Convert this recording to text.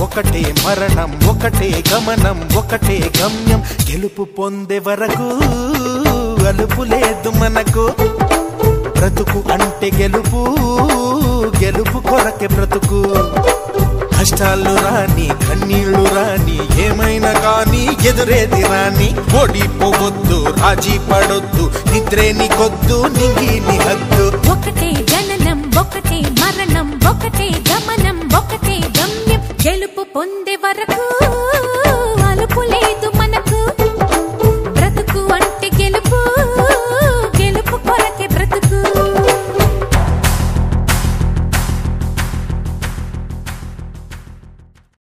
ఒకటే మరణం ఒకటే గమనం ఒకటే గమ్యం గెలుపు పొందే వరకు అలుపు లేదు మనకు బ్రతుకు అంటే గెలుపు గెలుపు కొరకే బ్రతుకు కష్టాలు రాని కన్నీళ్లు రాని ఏమైనా కానీ ఎదురేది రాని ఓడిపోవద్దు రాజీ పడొద్దు నిద్రే నీకొద్దు నింగి నీ హద్దు ఒకటే జననం ఒకటే మరణం ఒకటే గమనం ఒకటే గమ్యం గెలుపు పొందే వరకు